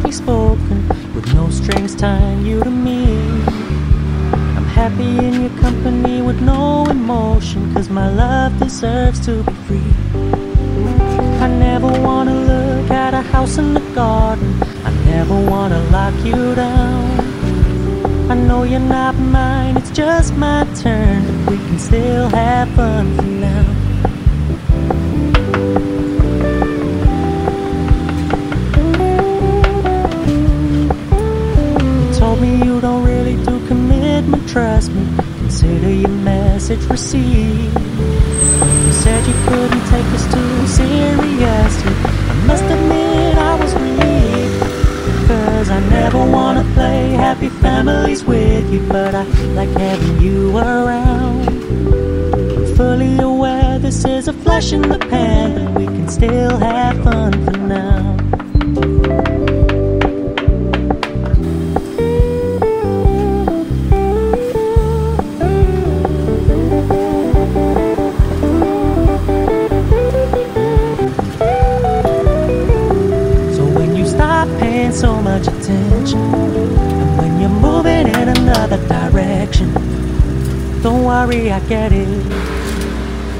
softly spoken, with no strings tying you to me. I'm happy in your company with no emotion, 'cause my love deserves to be free. I never wanna look at a house in the garden, I never wanna lock you down. I know you're not mine, it's just my turn, but we can still have fun for now. You told me you don't really do commitment, trust me, consider your message received. You said you couldn't take us too seriously, I must admit I was relieved, 'cause I never wanna play happy families with you, but I like having you around. I'm fully aware this is a flash in the pan, but we can still have fun for now. So much attention, and when you're moving in another direction, don't worry, I get it.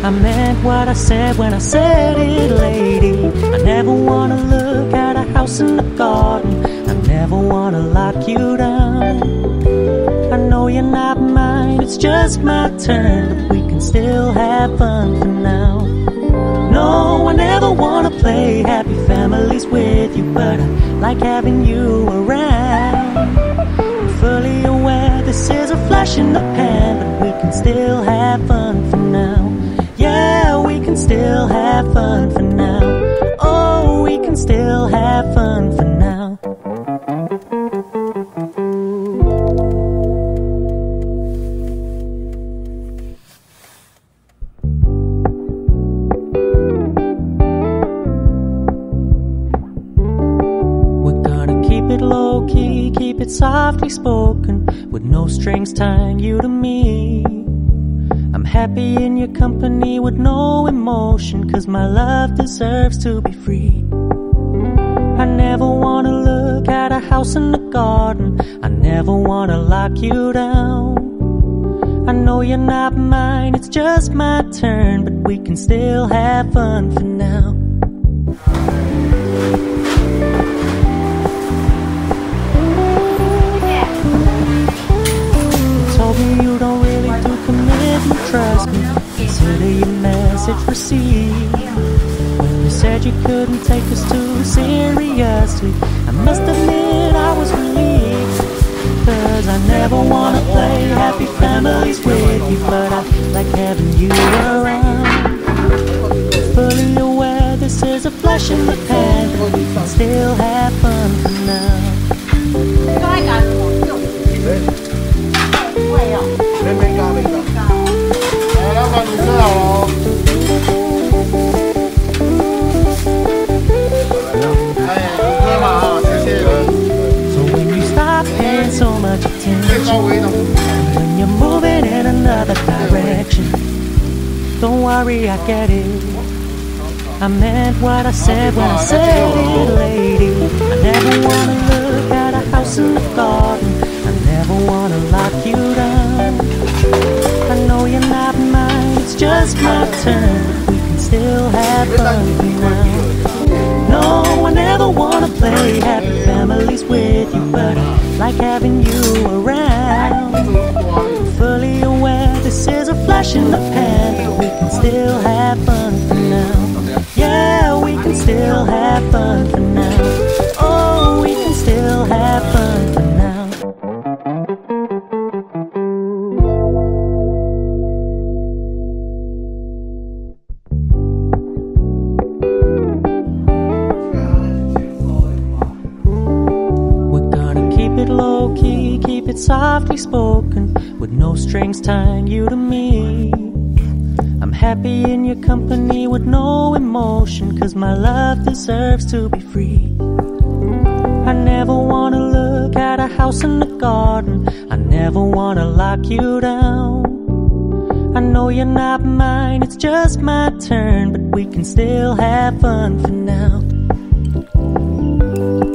I meant what I said when I said it, lady. I never wanna look at a house in the garden, I never wanna lock you down. I know you're not mine, it's just my turn, but we can still have fun for now. No, I never wanna play happy families with you, but I like having you around. I'm fully aware this is a flash in the pan, but we can still have fun for now. Yeah, we can still have fun for now. Oh, we can still have fun for now. Keep it softly spoken, with no strings tying you to me. I'm happy in your company with no emotion, 'cause my love deserves to be free. I never wanna look at a house in the garden, I never wanna lock you down. I know you're not mine, it's just my turn, but we can still have fun for now. You don't really do commitment, trust me, consider your message received. When you said you couldn't take us too seriously, I must admit I was relieved, 'cause I never wanna play happy families with you, but I like having you around. Fully aware this is a flash in the pan, but we can still have fun for now. 没高没高，来老板你吃好了哦。哎，你喝嘛哈，谢谢。So when you stop paying so much attention, when you're moving in another direction, don't worry, I get it. I meant what I said when I said it, lady. I never wanna look at a house in the garden, I never wanna lock you down. I know you're not mine, it's just my turn, but we can still have fun now. No, I never wanna play happy families with you, but I like having you around. Fully aware this is a flash in the pan, but we can still have fun for now. Yeah, we can still have fun for now. Oh, we can still have fun for now. Keep it softly spoken, with no strings tying you to me. I'm happy in your company with no emotion, 'cause my love deserves to be free. I never wanna look at a house in the garden, I never wanna lock you down. I know you're not mine, it's just my turn, but we can still have fun for now.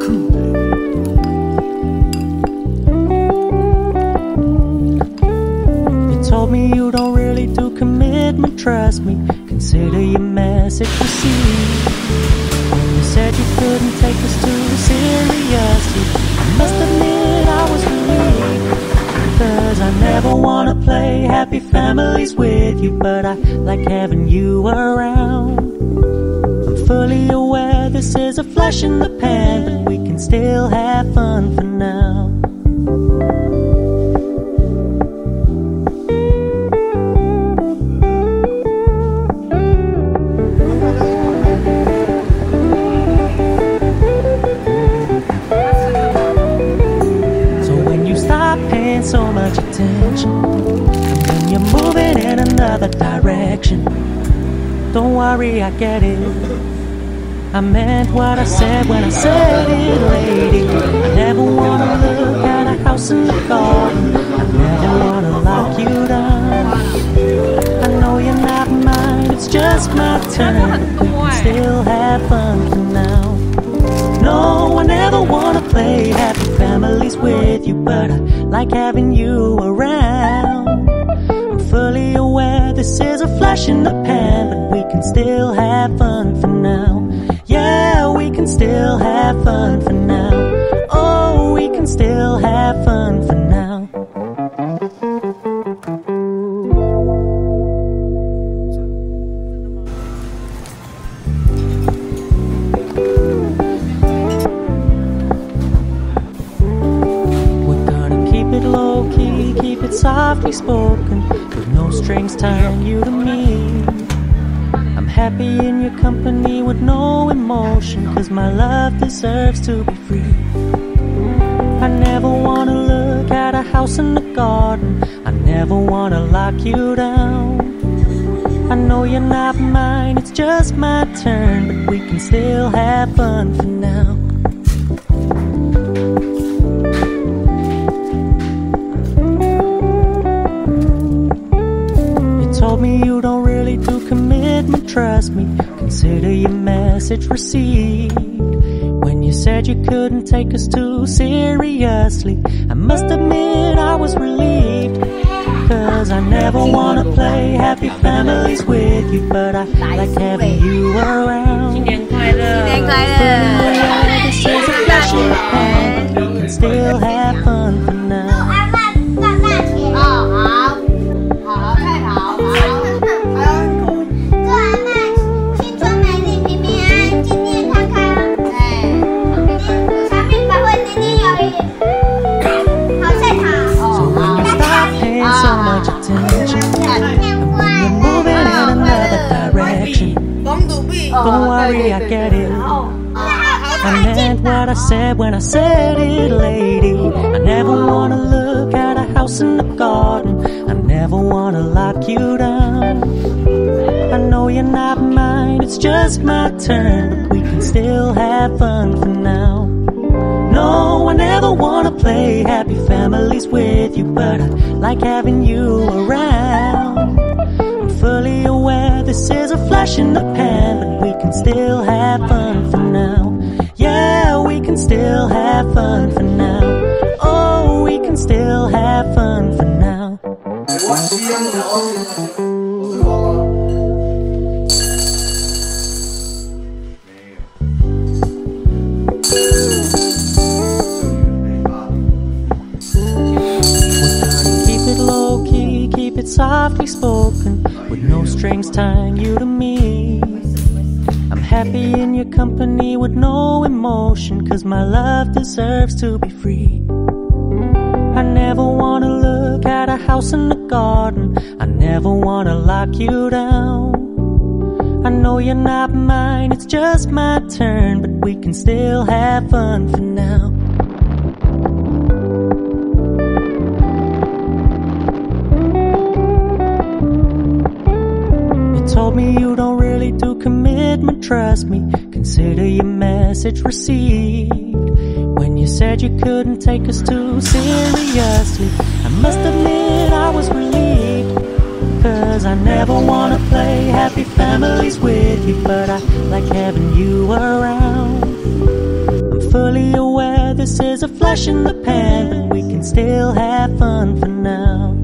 Cool. me you don't really do commitment, trust me. Consider your message received. When you said you couldn't take us too seriously, I must admit I was relieved. Cause I never wanna play happy families with you, but I like having you around. I'm fully aware this is a flash in the pan, but we can still have fun for now. So much attention, and when you're moving in another direction, don't worry, I get it. I meant what I said when I said it, lady. I never wanna look at a house in the garden. I never wanna lock you down. I know you're not mine, it's just my turn. We can still have fun for now. No, I never wanna play happy families with you, but I like having you around. I'm fully aware this is a flash in the pan, but we can still have fun for now. Yeah, we can still have fun for now. Oh, we can still have fun for now. Keep it softly spoken, with no strings tying you to me. I'm happy in your company with no emotion, cause my love deserves to be free. I never wanna look at a house in the garden. I never wanna lock you down. I know you're not mine, it's just my turn, but we can still have fun for now. Told me you don't really do commitment, trust me. Consider your message received. When you said you couldn't take us too seriously, I must admit I was relieved. Cause I never wanna play happy families with you, but I like having you around. 新年快乐！ This is a flash in the pan, but we can still have fun for now. 哦 Don't worry, I get it. I meant what I said when I said it, lady. I never wanna look at a house in the garden. I never wanna lock you down. I know you're not mine, it's just my turn, but we can still have fun for now. No, I never wanna play happy families with you, but I like having you around. I'm fully aware this is a flash in the pan, but we can still have fun for now. Yeah, we can still have fun for now. Oh, we can still have fun for now. Keep it softly spoken, with no strings tying you to me. I'm happy in your company with no emotion, cause my love deserves to be free. I never wanna look at a house in the garden. I never wanna lock you down. I know you're not mine, it's just my turn, but we can still have fun for now. Told me you don't really do commitment, trust me. Consider your message received. When you said you couldn't take us too seriously, I must admit I was relieved. Cause I never wanna play happy families with you, but I like having you around. I'm fully aware this is a flash in the pan, but we can still have fun for now.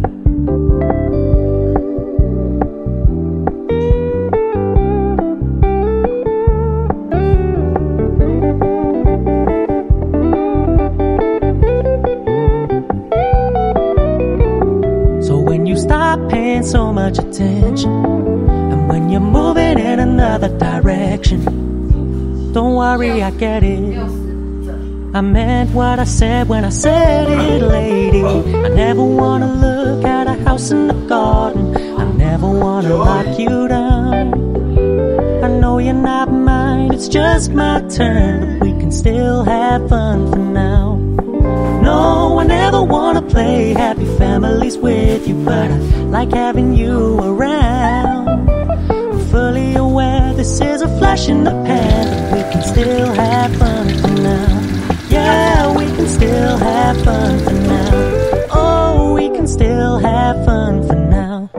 paying so much attention. And when you're moving in another direction, don't worry, I get it. I meant what I said when I said it, lady. I never wanna look at a house in the garden. I never wanna lock you down. I know you're not mine, it's just my turn, but we can still have fun for now. No, I never wanna play happy families with you, but I like having you around. I'm fully aware this is a flash in the pan, but we can still have fun for now. Yeah, we can still have fun for now. Oh, we can still have fun for now.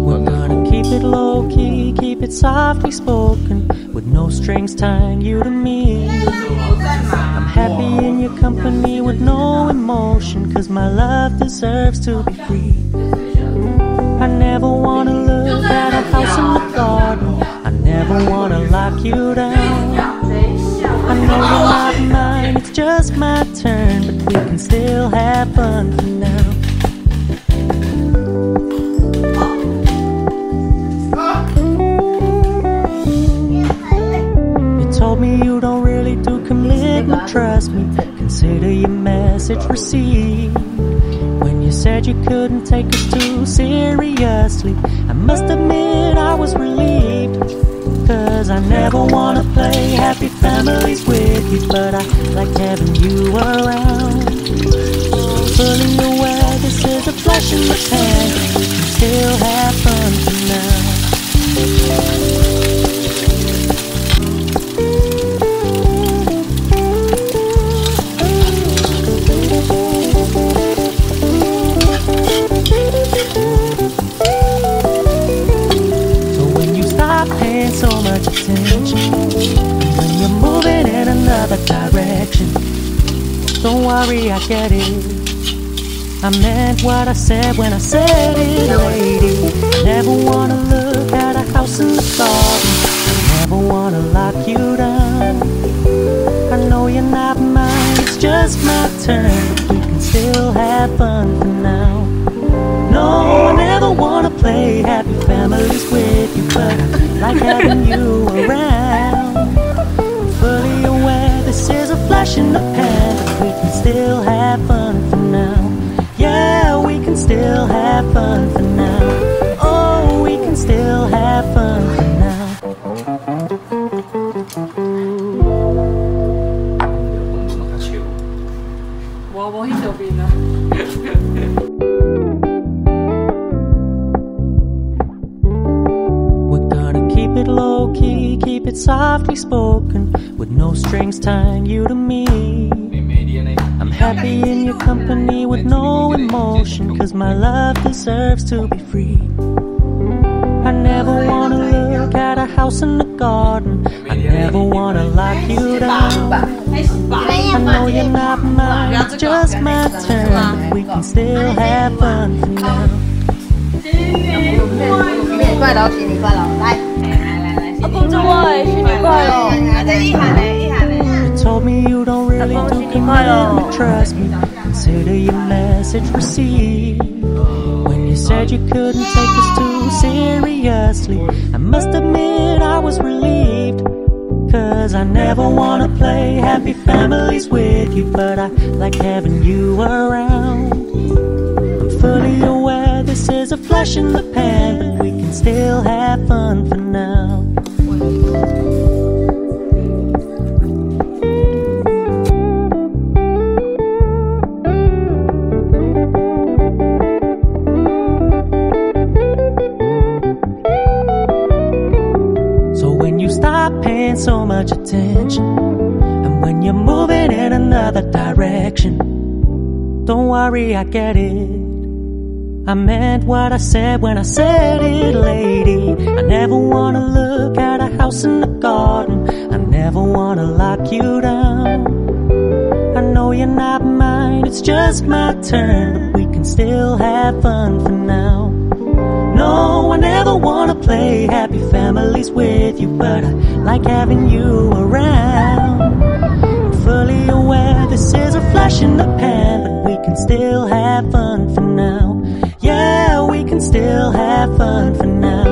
We're gonna keep it low key, keep it softly spoken, with no strings tying you to me. I'm happy in your company with no emotion, 'cause my love deserves to be free. I never wanna look at a house in the garden. I never wanna lock you down. I know you're not mine, it's just my turn, but we can still have fun for now. You told me you don't really do commitment, trust me, consider your message received. When you said you couldn't take us too seriously, I must admit I was relieved. 'Cause I never wanna play happy families with you, but I like having you around. Fully aware this is a flash in the pan, we can still have fun for now. So much attention, and when you're moving in another direction, don't worry, I get it. I meant what I said when I said it, lady. I never wanna look at a house in the garden. I never wanna lock you down. I know you're not mine, it's just my turn, but we can still have fun for now. No, I never wanna play happy families with you, but I like having you around. I'm fully aware this is a flash in the pan, but we can still have fun for now. Yeah, we can still have fun for now. Oh, we can still have fun for now.我喺度邊啊？ Keep it low key, keep it softly spoken, with no strings tying you to me. I'm happy in your company with no emotion, 'cause my love deserves to be free. I never wanna look at a house in the garden. I never wanna lock you down. I know you're not mine, it's just my turn, but we can still have fun for now. 快樂，新年快樂！來，恭祝我哋新年快樂！You told me you don't really do commitment, trust me, consider your message received. When you said you couldn't take us too seriously, I must admit I was relieved. 'Cause I never wanna play happy families with you, but I like having you around. I'm fully aware this is a flash in the pan, but we can still have fun for now. So when you stop paying so much attention, and when you're moving in another direction, don't worry, I get it. I meant what I said when I said it, lady. I never wanna look at a house in the garden. I never wanna lock you down. I know you're not mine, it's just my turn, but we can still have fun for now. No, I never wanna play happy families with you, but I like having you around. I'm fully aware this is a flash in the pan, but we can still have fun for now. Yeah, we can still have fun for now.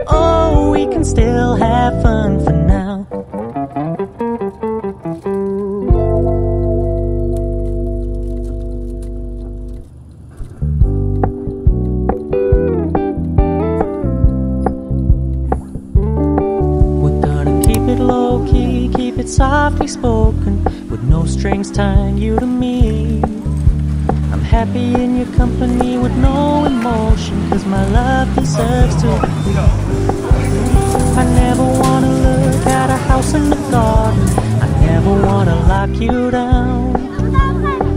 Oh, we can still have fun for now. Low-key, keep it softly spoken, with no strings tying you to me. I'm happy in your company with no emotion, cause my love deserves to be free. I never wanna look at a house in the garden, I never wanna lock you down.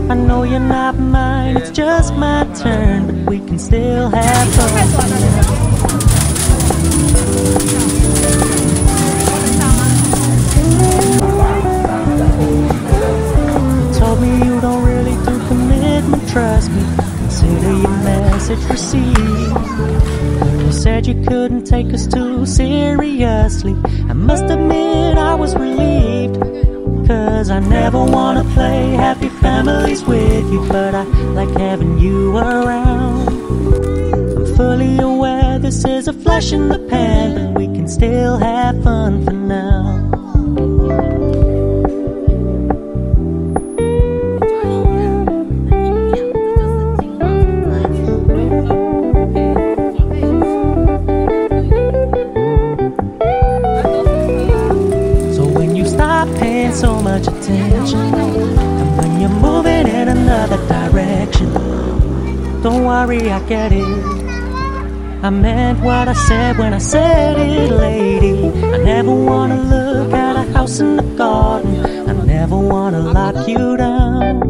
I know you're not mine, it's just my turn, but we can still have fun. Me you don't really do commitment, trust me, consider your message received. When you said you couldn't take us too seriously, I must admit I was relieved, cause I never wanna play happy families with you, but I like having you around. I'm fully aware this is a flash in the pan, but we can still have fun for now. So much attention, and when you're moving in another direction, don't worry, I get it. I meant what I said when I said it, lady. I never wanna look at a house in the garden, I never wanna lock you down.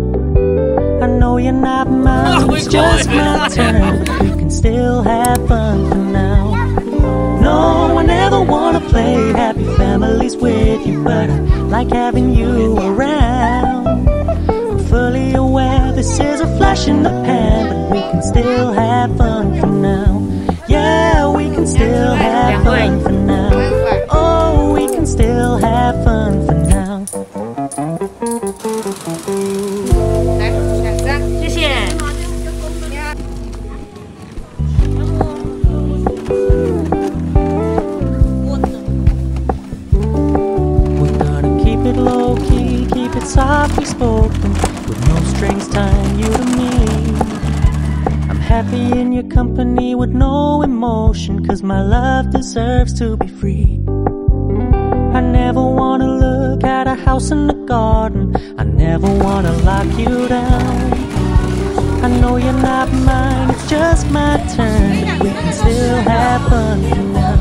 I know you're not mine, it's just my turn, but we can still have fun for now. No, I never wanna play happy families with you, but I like having you around. I'm fully aware this is a flash in the pan, but we can still have fun for now. Yeah, we can still have fun for now. Oh, we can still have fun for now. 谢谢。Low-key, keep it softly spoken, with no strings tying you to me. I'm happy in your company with no emotion, cause my love deserves to be free. I never wanna look at a house in the garden, I never wanna lock you down. I know you're not mine, it's just my turn, but we can still have fun for now.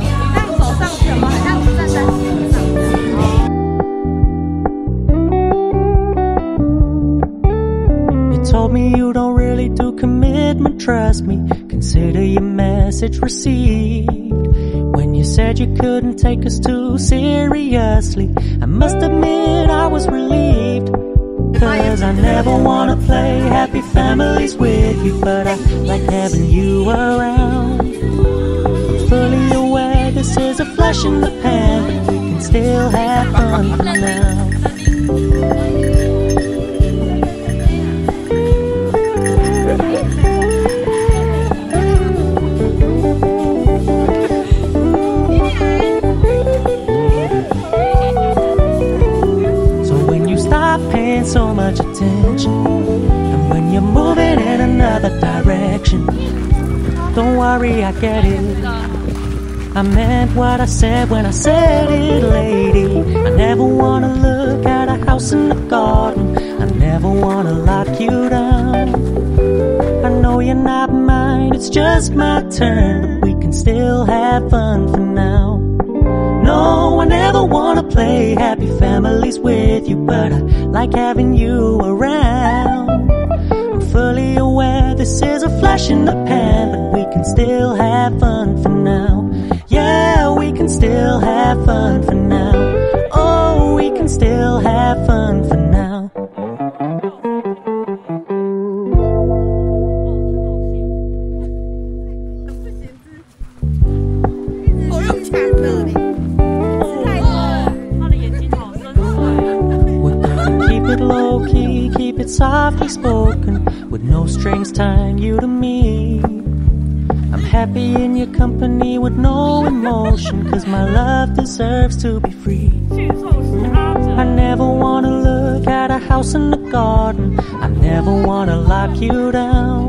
Told me you don't really do commitment, trust me, consider your message received. When you said you couldn't take us too seriously, I must admit I was relieved, cause I never wanna play happy families with you, but I like having you around. I'm fully aware this is a flash in the pan, but we can still have fun for now. So much attention, and when you're moving in another direction, don't worry, I get it. I meant what I said when I said it, lady. I never wanna look at a house in the garden, I never wanna lock you down. I know you're not mine, it's just my turn, but we can still have fun for now. No, I never wanna play happy families with you, but I like having you around. I'm fully aware this is a flash in the pan, but we can still have fun for now. Yeah, we can still have fun for now. Oh, we can still have fun for now. softly spoken, with no strings tying you to me. I'm happy in your company with no emotion, 'cause my love deserves to be free. I never wanna look at a house in the garden, I never wanna lock you down.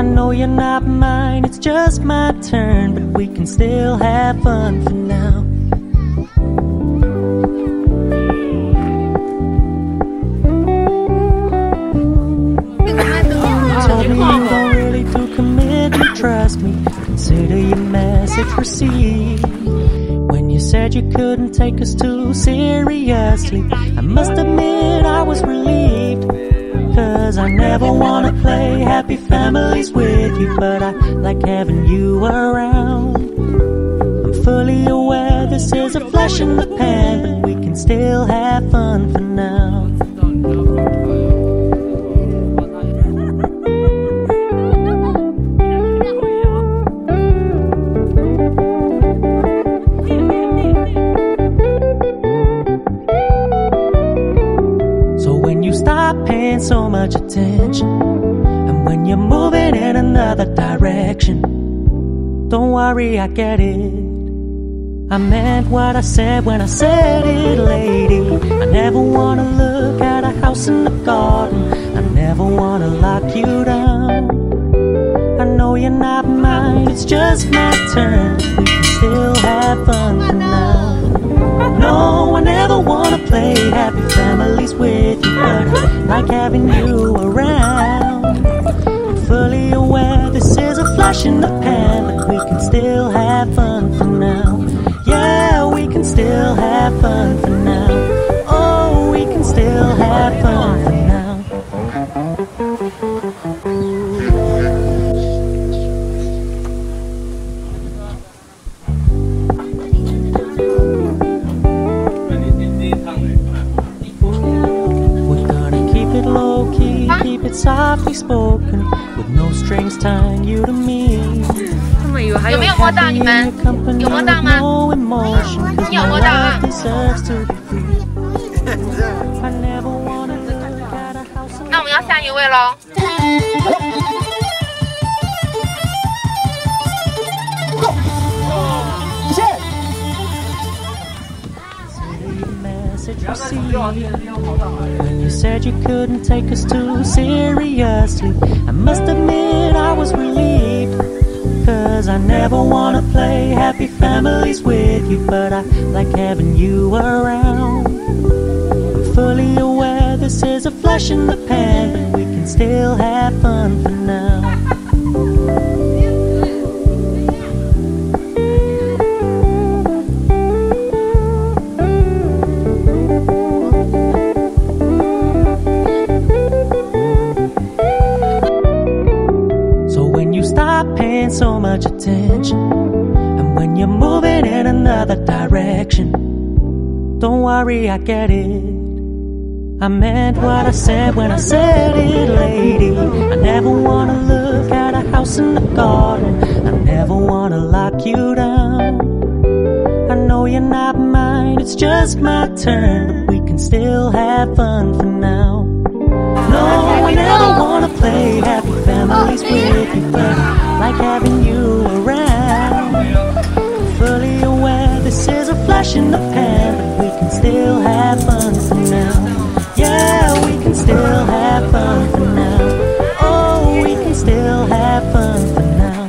I know you're not mine, it's just my turn, but we can still have fun for now. Told me you don't really do commitment, trust me, consider your message received. When you said you couldn't take us too seriously, I must admit I was relieved, 'cause I never wanna play happy families with you, but I like having you around. I'm fully aware this is a flash in the pan, but we can still have fun for now. So much attention, and when you're moving in another direction, don't worry, I get it. I meant what I said when I said it, lady. I never wanna look at a house in the garden, I never wanna lock you down. I know you're not mine, it's just my turn, we can still have fun for now. No, I never wanna play happy families with you, but I like having you around. I'm fully aware this is a flash in the pan, but we can still have fun for now. Yeah, we can still have fun for now. Oh, we can still have fun for now. Softly spoken, with no strings tying you to me. 有没有摸到你们？有摸到吗？你有摸到啊？那我们要下一位喽。When you said you couldn't take us too seriously, I must admit I was relieved, 'cause I never wanna play happy families with you, but I like having you around. I'm fully aware this is a flash in the pan, but we can still have fun for now. So much attention, and when you're moving in another direction, don't worry, I get it. I meant what I said when I said it, lady. I never wanna look at a house in the garden, I never wanna lock you down. I know you're not mine, it's just my turn, but we can still have fun for now. No, I never wanna play happy families with you, but I like having you around. I'm fully aware this is a flash in the pan, but we can still have fun for now. Yeah, we can still have fun for now. Oh, we can still have fun for now.